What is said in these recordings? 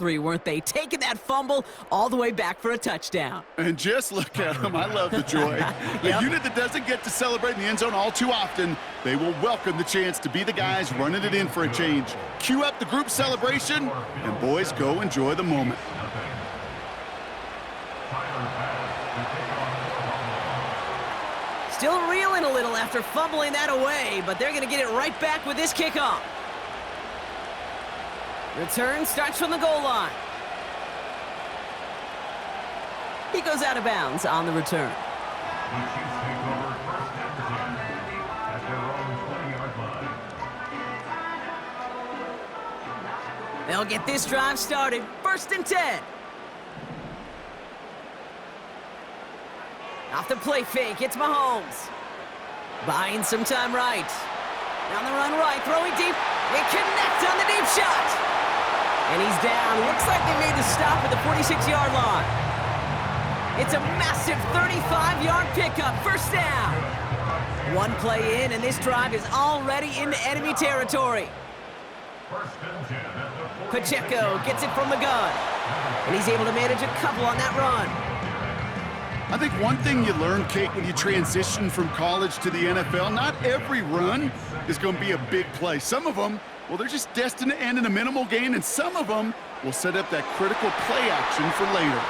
three, weren't they? Taking that fumble all the way back for a touchdown. And just look at them. I love the joy. Yep. A unit that doesn't get to celebrate in the end zone all too often, they will welcome the chance to be the guys running it in for a change. Cue up the group celebration, and boys, go enjoy the moment. Still reeling a little after fumbling that away, but they're going to get it right back with this kickoff. Return starts from the goal line. He goes out of bounds on the return. They'll get this drive started. 1st and 10. Off the play fake, it's Mahomes. Buying some time right. Down the run right, throwing deep. It connects on the deep shot. And he's down. Looks like they made the stop at the 46-yard line. It's a massive 35-yard pickup. 1st down. One play in, and this drive is already into enemy territory. Pacheco gets it from the gun. And he's able to manage a couple on that run. I think one thing you learn, Kate, when you transition from college to the NFL, not every run is going to be a big play. Some of them, well, they're just destined to end in a minimal gain, and some of them will set up that critical play action for later.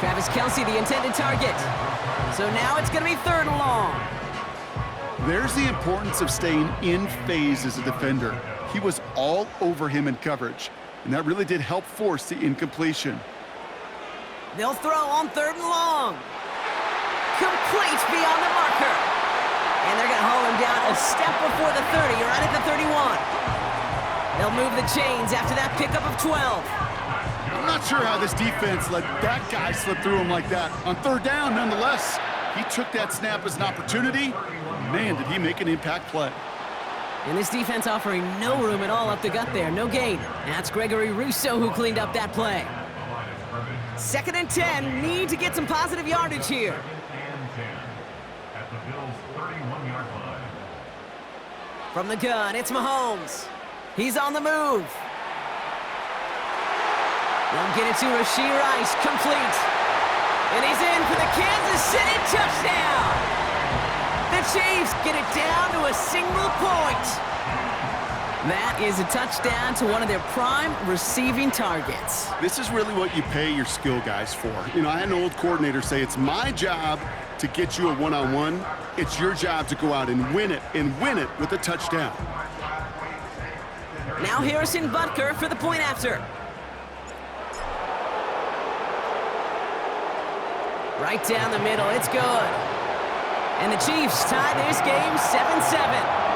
Travis Kelce, the intended target. So now it's going to be 3rd and long. There's the importance of staying in phase as a defender. He was all over him in coverage, and that really did help force the incompletion. They'll throw on 3rd and long. Complete beyond the marker. And they're going to haul him down a step before the 30, right at the 31. They'll move the chains after that pickup of 12. I'm not sure how this defense let that guy slip through him like that. On 3rd down, nonetheless, he took that snap as an opportunity. Man, did he make an impact play. And this defense offering no room at all up the gut there. No gain. And that's Gregory Rousseau who cleaned up that play. 2nd and 10. Need to get some positive yardage here. From the gun, it's Mahomes. He's on the move. They'll get it to Rashee Rice. Complete. And he's in for the Kansas City touchdown. The Chiefs get it down to a single point. That is a touchdown to one of their prime receiving targets. This is really what you pay your skill guys for. You know, I had an old coordinator say, it's my job to get you a one-on-one. It's your job to go out and win it with a touchdown. Now Harrison Butker for the point after. Right down the middle, it's good. And the Chiefs tie this game 7-7.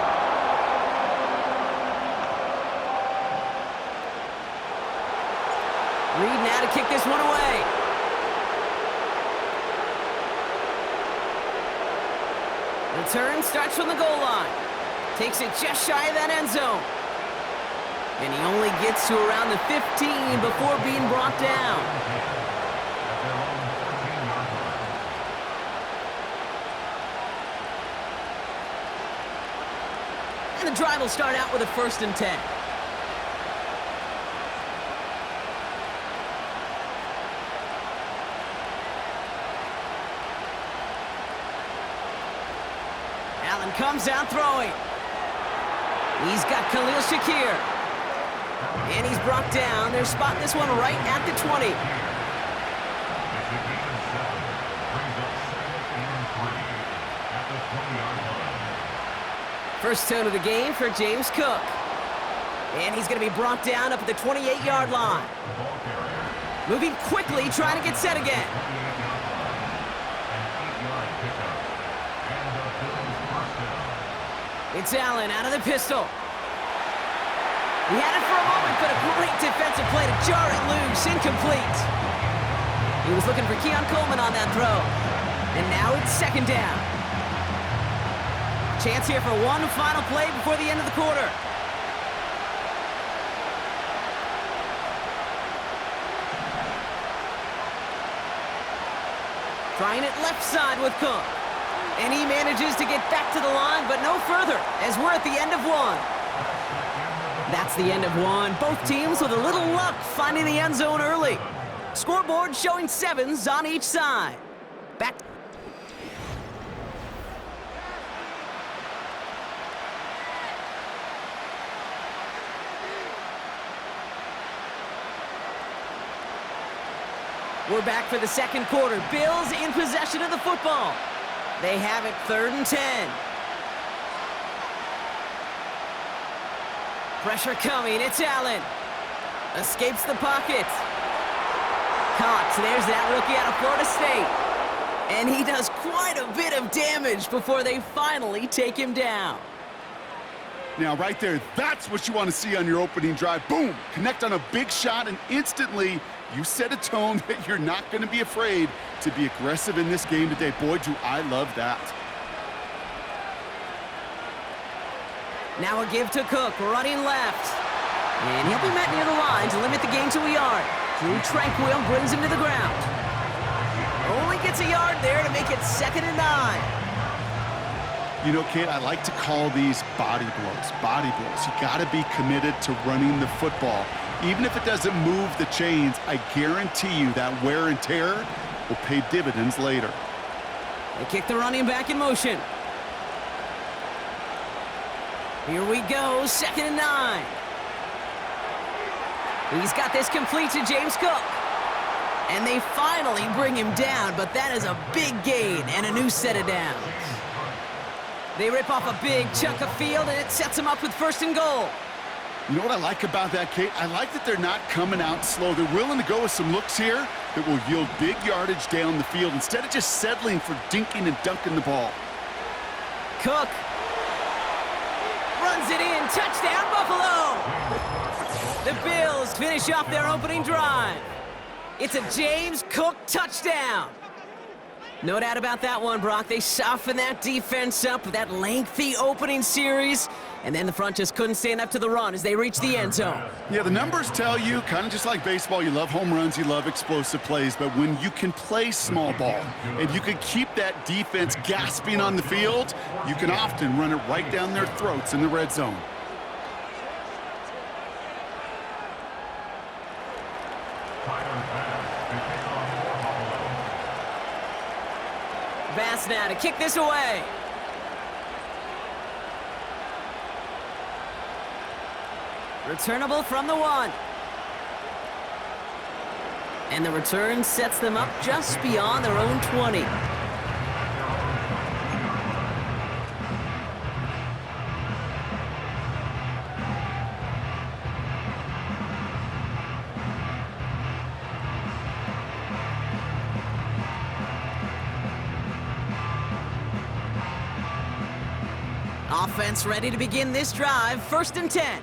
Reed now to kick this one away. Return starts from the goal line. Takes it just shy of that end zone. And he only gets to around the 15 before being brought down. And the drive will start out with a 1st and 10. Allen comes out throwing. He's got Khalil Shakir. And he's brought down. They're spotting this one right at the 20. First tone of the game for James Cook. And he's going to be brought down up at the 28-yard line. Moving quickly, trying to get set again. It's Allen out of the pistol. He had it for a moment, but a great defensive play to jar it loose. Incomplete. He was looking for Keon Coleman on that throw. And now it's 2nd down. Chance here for one final play before the end of the quarter. Trying it left side with Cook. And he manages to get back to the line, but no further, as we're at the end of one. That's the end of one. Both teams with a little luck finding the end zone early. Scoreboard showing 7s on each side. Back. We're back for the second quarter. Bills in possession of the football. They have it 3rd and 10. Pressure coming. It's Allen. Escapes the pocket. Caught. There's that rookie out of Florida State. And he does quite a bit of damage before they finally take him down. Now, right there, that's what you want to see on your opening drive. Boom! Connect on a big shot, and instantly you set a tone that you're not going to be afraid to be aggressive in this game today. Boy, do I love that. Now a give to Cook, running left. And he'll be met near the line to limit the gain to a yard. Drew Tranquil brings him to the ground. Only gets a yard there to make it 2nd and 9. You know, Kate, I like to call these body blows. Body blows. You got to be committed to running the football. Even if it doesn't move the chains, I guarantee you that wear and tear will pay dividends later. They kick the running back in motion. Here we go, 2nd and 9. He's got this complete to James Cook. And they finally bring him down, but that is a big gain and a new set of downs. They rip off a big chunk of field, and it sets them up with 1st and goal. You know what I like about that, Kate? I like that they're not coming out slow. They're willing to go with some looks here that will yield big yardage down the field instead of just settling for dinking and dunking the ball. Cook runs it in. Touchdown, Buffalo! The Bills finish off their opening drive. It's a James Cook touchdown. No doubt about that one, Brock. They softened that defense up with that lengthy opening series, and then the front just couldn't stand up to the run as they reached the end zone. Yeah, the numbers tell you, kind of just like baseball, you love home runs, you love explosive plays, but when you can play small ball and you can keep that defense gasping on the field, you can often run it right down their throats in the red zone. Bass now to kick this away. Returnable from the 1. And the return sets them up just beyond their own 20. Offense ready to begin this drive. 1st and 10.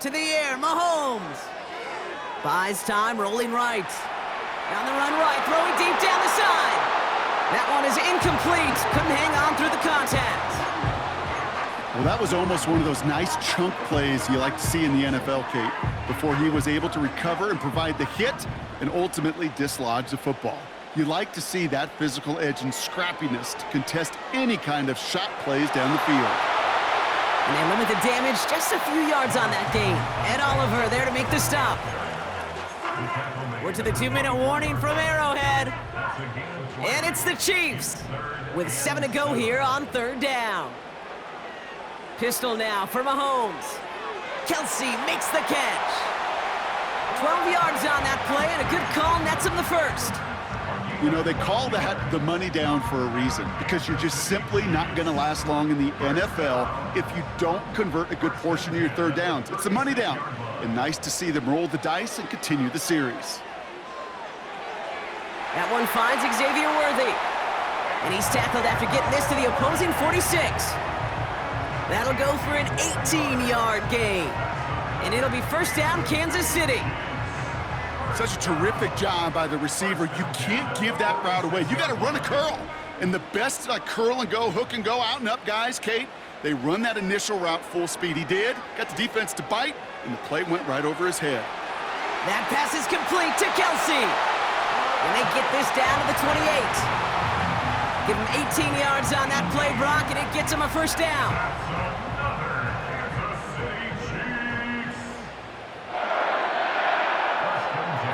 To the air, Mahomes. Buys time, rolling right. Down the run right, throwing deep down the side. That one is incomplete. Couldn't hang on through the contact. Well, that was almost one of those nice chunk plays you like to see in the NFL, Kate, before he was able to recover and provide the hit and ultimately dislodge the football. You like to see that physical edge and scrappiness to contest any kind of shot plays down the field. And they limit the damage just a few yards on that gain. Ed Oliver there to make the stop. We're to the 2-minute warning from Arrowhead. And it's the Chiefs with 7 to go here on 3rd down. Pistol now for Mahomes. Kelsey makes the catch. 12 yards on that play, and a good call nets him the 1st. You know, they call that the money down for a reason, because you're just simply not going to last long in the NFL if you don't convert a good portion of your 3rd downs. It's the money down, and nice to see them roll the dice and continue the series. That one finds Xavier Worthy, and he's tackled after getting this to the opposing 46. That'll go for an 18-yard gain, and it'll be 1st down, Kansas City. Such a terrific job by the receiver. You can't give that route away. You got to run a curl. And the best curl and go, hook and go, out and up guys, Kate, they run that initial route full speed. He did, got the defense to bite, and the play went right over his head. That pass is complete to Kelsey. And they get this down to the 28. Give him 18 yards on that play, Brock, and it gets him a first down.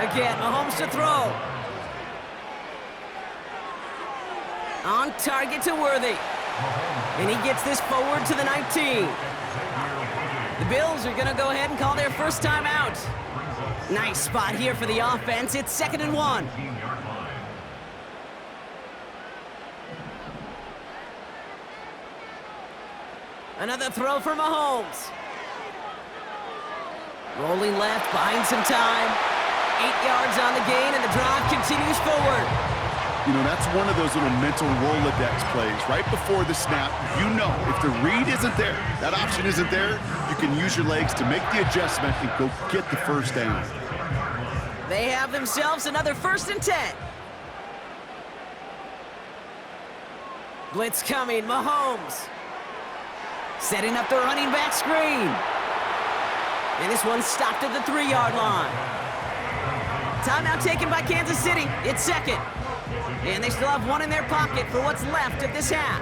Again, Mahomes to throw. On target to Worthy. And he gets this forward to the 19. The Bills are going to go ahead and call their first time out. Nice spot here for the offense. It's 2nd and 1. Another throw for Mahomes. Rolling left, buying some time. 8 yards on the gain, and the drive continues forward. You know, that's one of those little mental Rolodex plays. Right before the snap, you know if the read isn't there, that option isn't there, you can use your legs to make the adjustment and go get the first down. They have themselves another 1st and 10. Blitz coming, Mahomes. Setting up the running back screen. And this one stopped at the 3-yard line. Timeout taken by Kansas City. It's 2nd. And they still have one in their pocket for what's left of this half.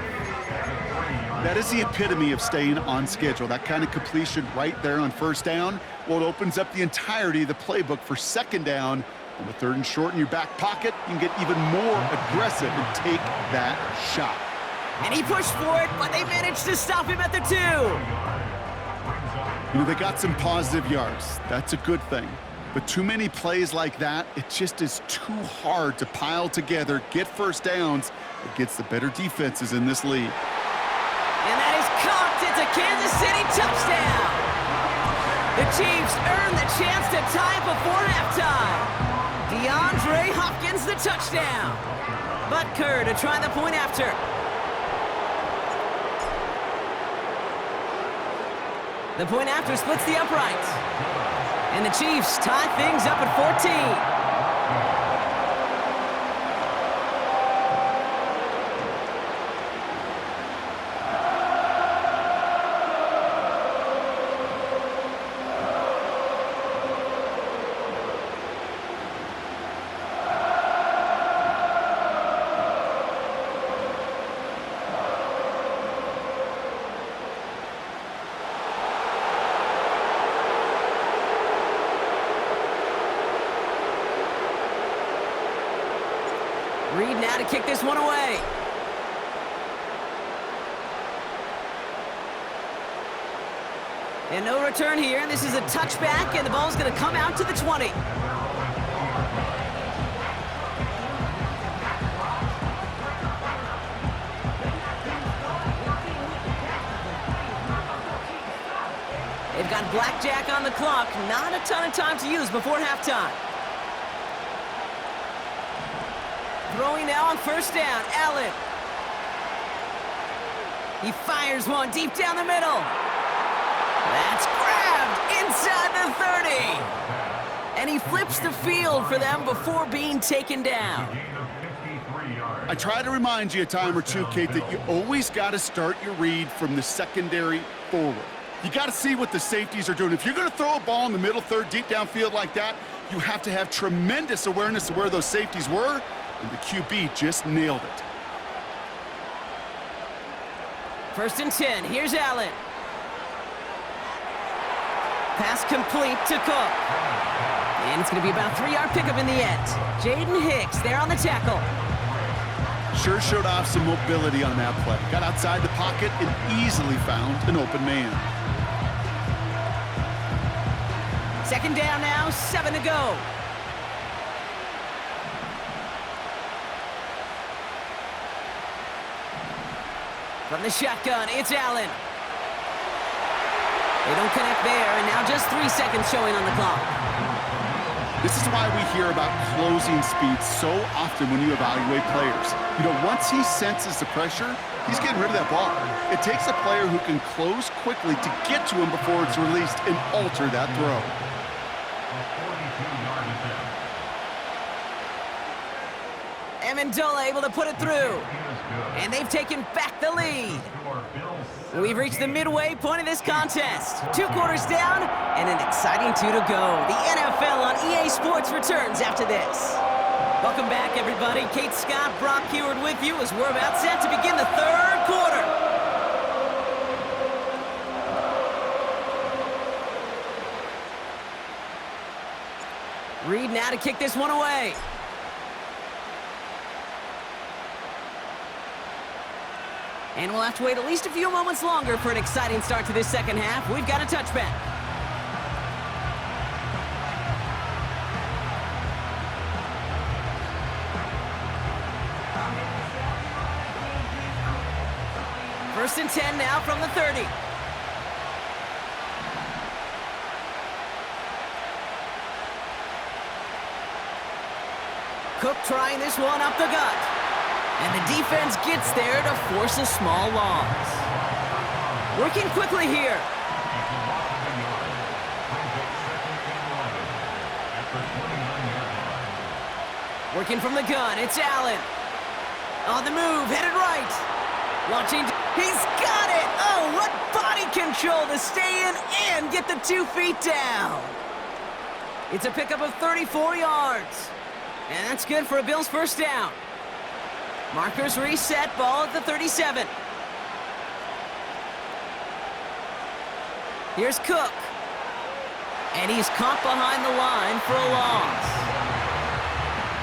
That is the epitome of staying on schedule. That kind of completion right there on 1st down. Well, it opens up the entirety of the playbook for 2nd down. On the 3rd and short in your back pocket, you can get even more aggressive and take that shot. And he pushed for it, but they managed to stop him at the 2. You know, they got some positive yards. That's a good thing. But too many plays like that, it just is too hard to pile together, get first downs against the better defenses in this league. And that is caught. It's a Kansas City touchdown. The Chiefs earn the chance to tie it before halftime. DeAndre Hopkins the touchdown. Butker to try the point after. The point after splits the upright. And the Chiefs tie things up at 14. Reed now to kick this one away. And no return here. This is a touchback, and the ball's going to come out to the 20. They've got blackjack on the clock. Not a ton of time to use before halftime. Throwing now on 1st down, Allen. He fires one deep down the middle. That's grabbed inside the 30. And he flips the field for them before being taken down. I try to remind you a time or two, Kate, that you always got to start your read from the secondary forward. You got to see what the safeties are doing. If you're going to throw a ball in the middle third, deep downfield like that, you have to have tremendous awareness of where those safeties were. And the QB just nailed it. 1st and 10. Here's Allen. Pass complete to Cook. And it's going to be about a 3-yard pickup in the end. Jaden Hicks there on the tackle. Sure showed off some mobility on that play. Got outside the pocket and easily found an open man. 2nd down now, 7 to go. From the shotgun, it's Allen. They don't connect there, and now just 3 seconds showing on the clock. This is why we hear about closing speed so often when you evaluate players. You know, once he senses the pressure, he's getting rid of that ball. It takes a player who can close quickly to get to him before it's released and alter that throw. Amendola able to put it through. And they've taken back the lead. We've reached the midway point of this contest. 2 quarters down and an exciting 2 to go. The NFL on EA Sports returns after this. Welcome back, everybody. Kate Scott, Brock Heward with you as we're about set to begin the third quarter. Reed now to kick this one away. And we'll have to wait at least a few moments longer for an exciting start to this second half. We've got a touchback. First and 10 now from the 30. Cook trying this one up the gut. And the defense gets there to force a small loss. Working quickly here. Working from the gun, it's Allen. On the move, headed right. Launching, he's got it! Oh, what body control to stay in and get the 2 feet down. It's a pickup of 34 yards. And that's good for a Bills first down. Markers reset, ball at the 37. Here's Cook. And he's caught behind the line for a loss.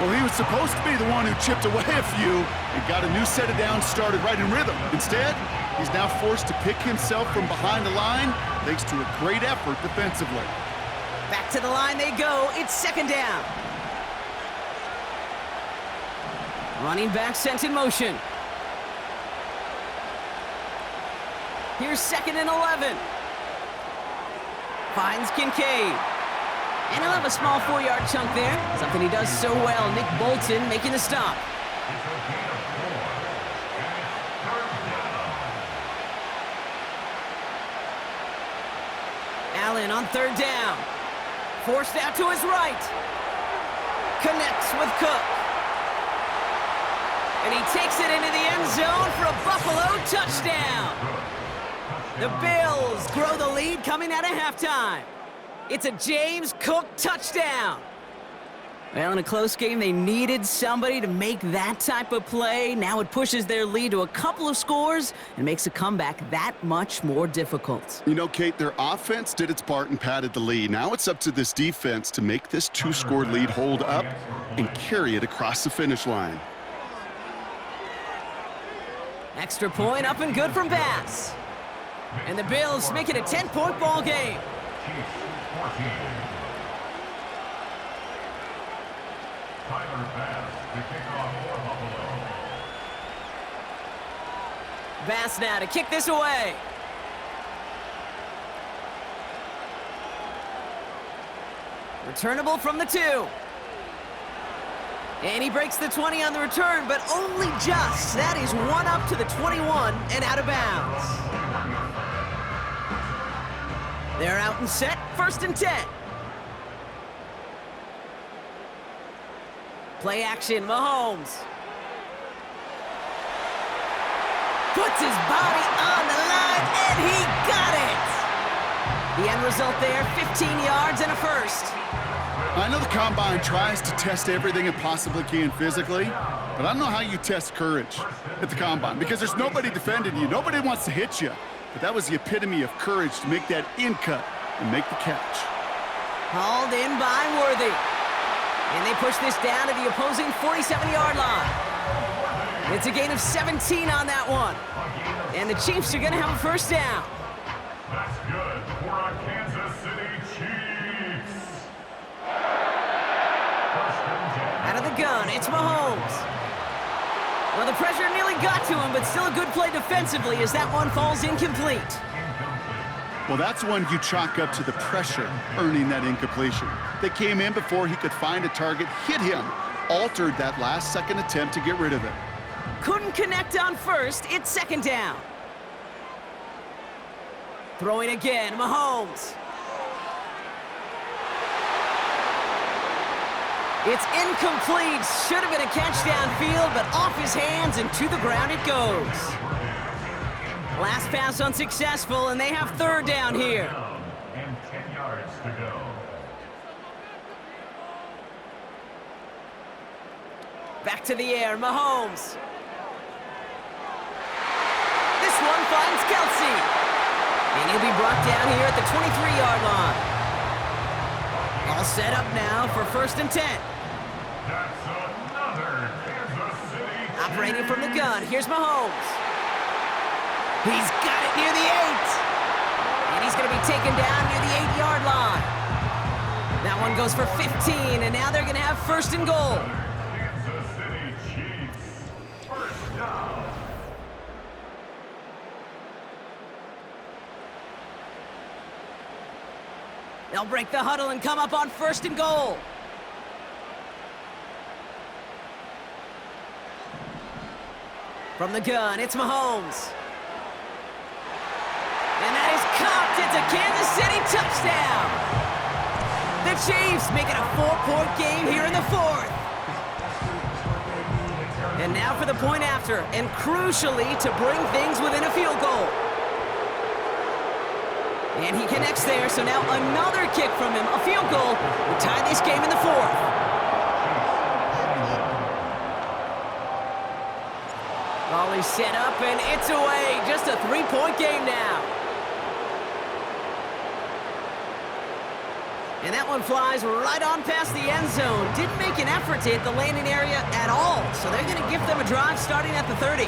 Well, he was supposed to be the one who chipped away a few and got a new set of downs started right in rhythm. Instead, he's now forced to pick himself from behind the line thanks to a great effort defensively. Back to the line they go. It's second down. Running back sent in motion. Here's second and 11. Finds Kincaid. And he'll have a small 4-yard chunk there. Something he does so well. Nick Bolton making the stop. Allen on third down. Forced out to his right. Connects with Cook. And he takes it into the end zone for a Buffalo touchdown. The Bills grow the lead coming out of halftime. It's a James Cook touchdown. Well, in a close game, they needed somebody to make that type of play. Now it pushes their lead to a couple of scores and makes a comeback that much more difficult. You know, Kate, their offense did its part and padded the lead. Now it's up to this defense to make this 2-score lead hold up and carry it across the finish line. Extra point up and good from Bass. And the Bills make it a 10-point ball game. Bass now to kick this away. Returnable from the 2. And he breaks the 20 on the return, but only just. That is one up to the 21 and out of bounds. They're out and set, first and 10. Play action, Mahomes. Puts his body on the line, and he got it! The end result there, 15 yards and a first. I know the Combine tries to test everything it possibly can physically, but I don't know how you test courage at the Combine because there's nobody defending you. Nobody wants to hit you. But that was the epitome of courage to make that in cut and make the catch. Hauled in by Worthy. And they push this down to the opposing 47-yard line. It's a gain of 17 on that one. And the Chiefs are going to have a first down. That's good for our Kansas City Chiefs. Out of the gun, it's Mahomes. Well, the pressure nearly got to him, but still a good play defensively as that one falls incomplete. Well, that's one you chalk up to the pressure earning that incompletion. They came in before he could find a target, hit him, altered that last-second attempt to get rid of it. Couldn't connect on first. It's second down. Throwing again, Mahomes. It's incomplete. Should have been a catch downfield, but off his hands and to the ground it goes. Last pass unsuccessful, and they have third down here. And 10 yards to go. to the air, Mahomes. This one finds Kelsey. And he'll be brought down here at the 23-yard line. All set up now for 1st and 10. That's another Kansas City Chiefs. Operating from the gun, here's Mahomes. He's got it near the 8. And he's going to be taken down near the 8-yard line. That one goes for 15, and now they're going to have 1st and goal. Kansas City Chiefs. First down. They'll break the huddle and come up on 1st and goal. From the gun, it's Mahomes. And that is caught. It's a Kansas City touchdown. The Chiefs make it a 4-point game here in the 4th. And now for the point after, and crucially to bring things within a field goal. And he connects there, so now another kick from him, a field goal, will tie this game in the 4th. Volley set up, and it's away. Just a 3-point game now. And that one flies right on past the end zone. Didn't make an effort to hit the landing area at all, so they're going to give them a drive starting at the 30.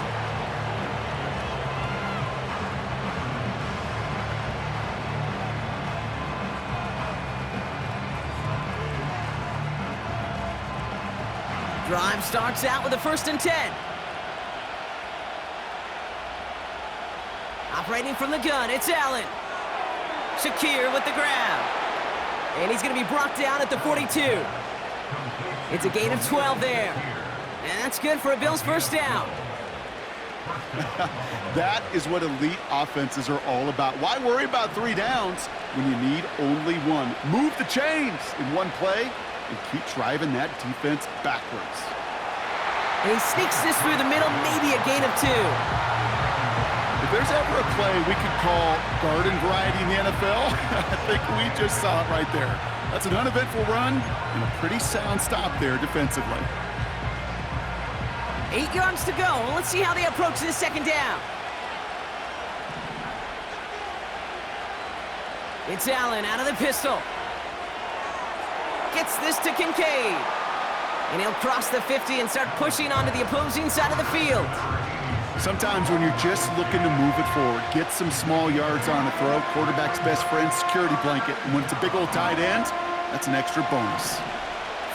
Drive starts out with a 1st and 10. Operating from the gun, it's Allen. Shakir with the grab. And he's going to be brought down at the 42. It's a gain of 12 there. And that's good for a Bills 1st down. That is what elite offenses are all about. Why worry about 3 downs when you need only 1? Move the chains in one play and keep driving that defense backwards. And he sneaks this through the middle, maybe a gain of 2. If there's ever a play we could call garden variety in the NFL, I think we just saw it right there. That's an uneventful run and a pretty sound stop there defensively. 8 yards to go. Let's see how they approach this 2nd down. It's Allen out of the pistol. Gets this to Kincaid. And he'll cross the 50 and start pushing onto the opposing side of the field. Sometimes when you're just looking to move it forward, get some small yards on a throw, quarterback's best friend, security blanket. And when it's a big old tight end, that's an extra bonus.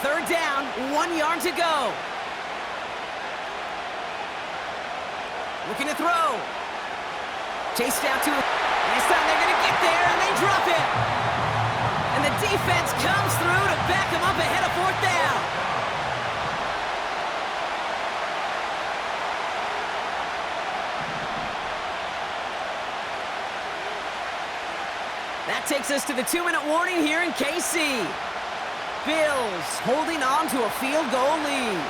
3rd down, 1 yard to go. Looking to throw. Chased out to him. This time they're going to get there, and they drop it. And the defense comes through to back them up ahead of 4th down. That takes us to the 2-minute warning here in KC. Bills holding on to a field goal lead.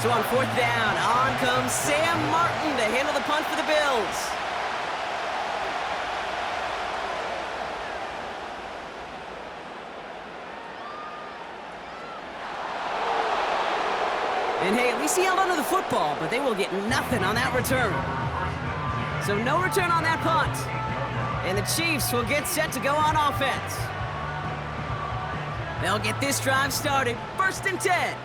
So on 4th down, on comes Sam Martin to handle the punt for the Bills. And hey, at least he held onto the football, but they will get nothing on that return. So no return on that punt. And the Chiefs will get set to go on offense. They'll get this drive started. 1st and 10.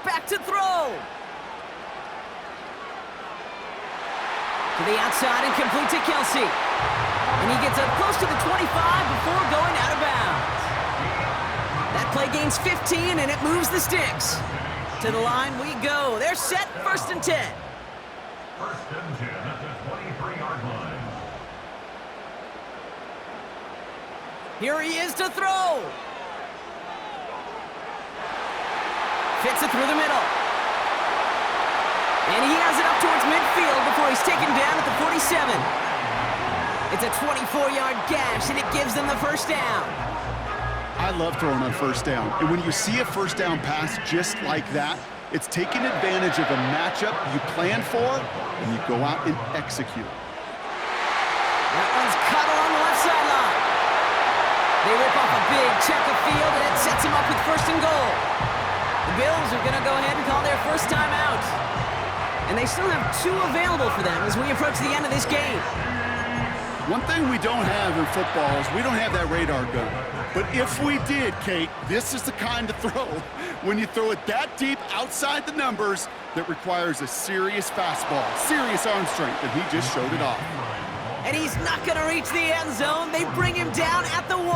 Back to throw. To the outside and complete to Kelsey. And he gets up close to the 25 before going out of bounds. That play gains 15, and it moves the sticks. To the line we go. They're set, 1st and 10. 1st and 10 at the 23-yard line. Here he is to throw. Fits it through the middle. And he has it up towards midfield before he's taken down at the 47. It's a 24-yard gash, and it gives them the 1st down. I love throwing on 1st down. And when you see a 1st down pass just like that, It's taking advantage of a matchup you plan for, and you go out and execute. That one's cut along the left sideline. They rip off a big check of field, and it sets them up with 1st and goal. The Bills are going to go ahead and call their first timeout. And they still have 2 available for them as we approach the end of this game. One thing we don't have in football is we don't have that radar gun. But if we did, Kate, this is the kind of throw, when you throw it that deep outside the numbers, that requires a serious fastball, serious arm strength, and he just showed it off. And he's not going to reach the end zone. They bring him down at the 1.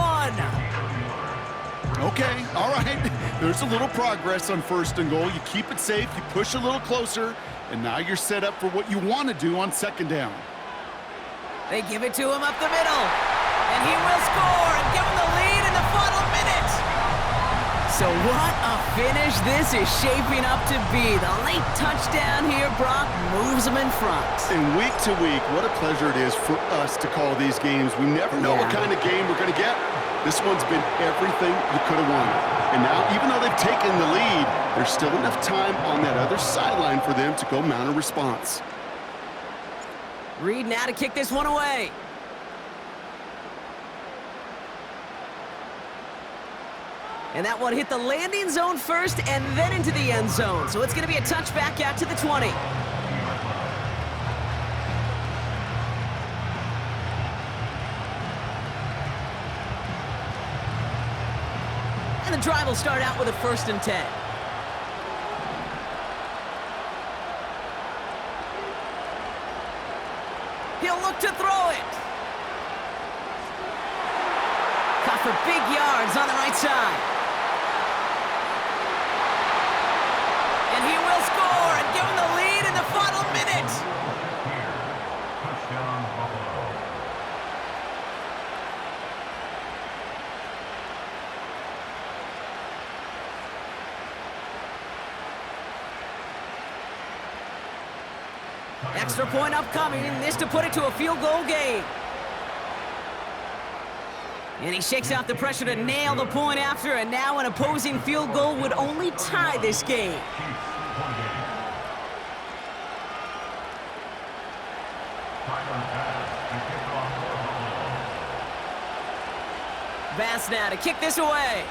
Okay, all right. There's a little progress on 1st and goal. You keep it safe, you push a little closer, and now you're set up for what you want to do on 2nd down. They give it to him up the middle. And he will score and give him the lead in the final minute. So what a finish this is shaping up to be. The late touchdown here, Brock, moves them in front. And week to week, what a pleasure it is for us to call these games. We never know what kind of game we're going to get. This one's been everything you could have wanted. And now, even though they've taken the lead, there's still enough time on that other sideline for them to go mount a response. Reed now to kick this one away. And that one hit the landing zone first and then into the end zone. So it's going to be a touchback out to the 20. And the drive will start out with a 1st and 10. He'll look to throw it. Caught for big yards on the right side. And he will score and give him the lead in the final minute. Touchdown, Buffalo. Extra point upcoming, and this to put it to a field goal game. And he shakes out the pressure to nail the point after, and now an opposing field goal would only tie this game. Bass now to kick this away.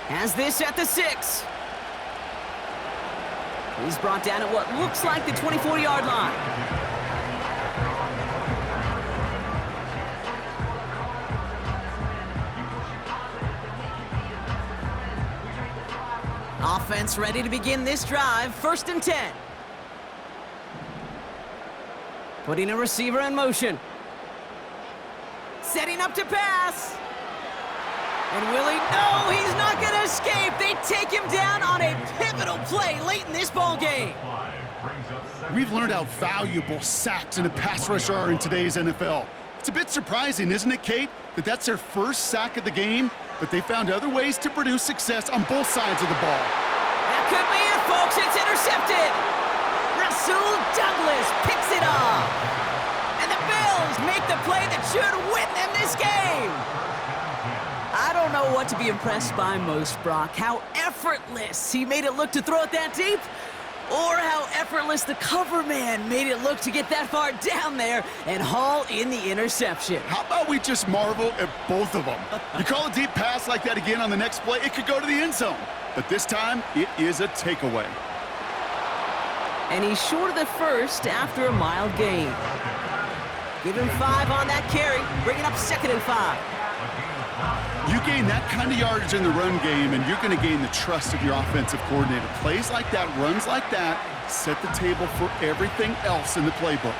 Has this at the 6. He's brought down at what looks like the 24-yard line. Offense ready to begin this drive. 1st and 10. Putting a receiver in motion. Setting up to pass. And will he? No, he's not going to escape. They take him down on a pivotal play late in this ball game. We've learned how valuable sacks and a pass rush are in today's NFL. It's a bit surprising, isn't it, Kate, that that's their first sack of the game, but they found other ways to produce success on both sides of the ball. That could be it, folks. It's intercepted. Rasul Douglas picks it off. And the Bills make the play that should win them this game. I don't know what to be impressed by most, Brock. How effortless he made it look to throw it that deep, or how effortless the cover man made it look to get that far down there and haul in the interception. How about we just marvel at both of them? You call a deep pass like that again on the next play, it could go to the end zone. But this time, it is a takeaway. And he's short of the first after a mild gain. Give him 5 on that carry, bringing up 2nd and 5. You gain that kind of yardage in the run game, and you're going to gain the trust of your offensive coordinator. Plays like that, runs like that, set the table for everything else in the playbook.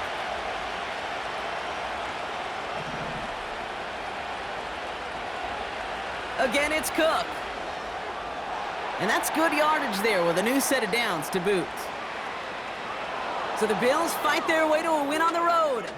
Again, it's Cook. And that's good yardage there with a new set of downs to boot. So the Bills fight their way to a win on the road.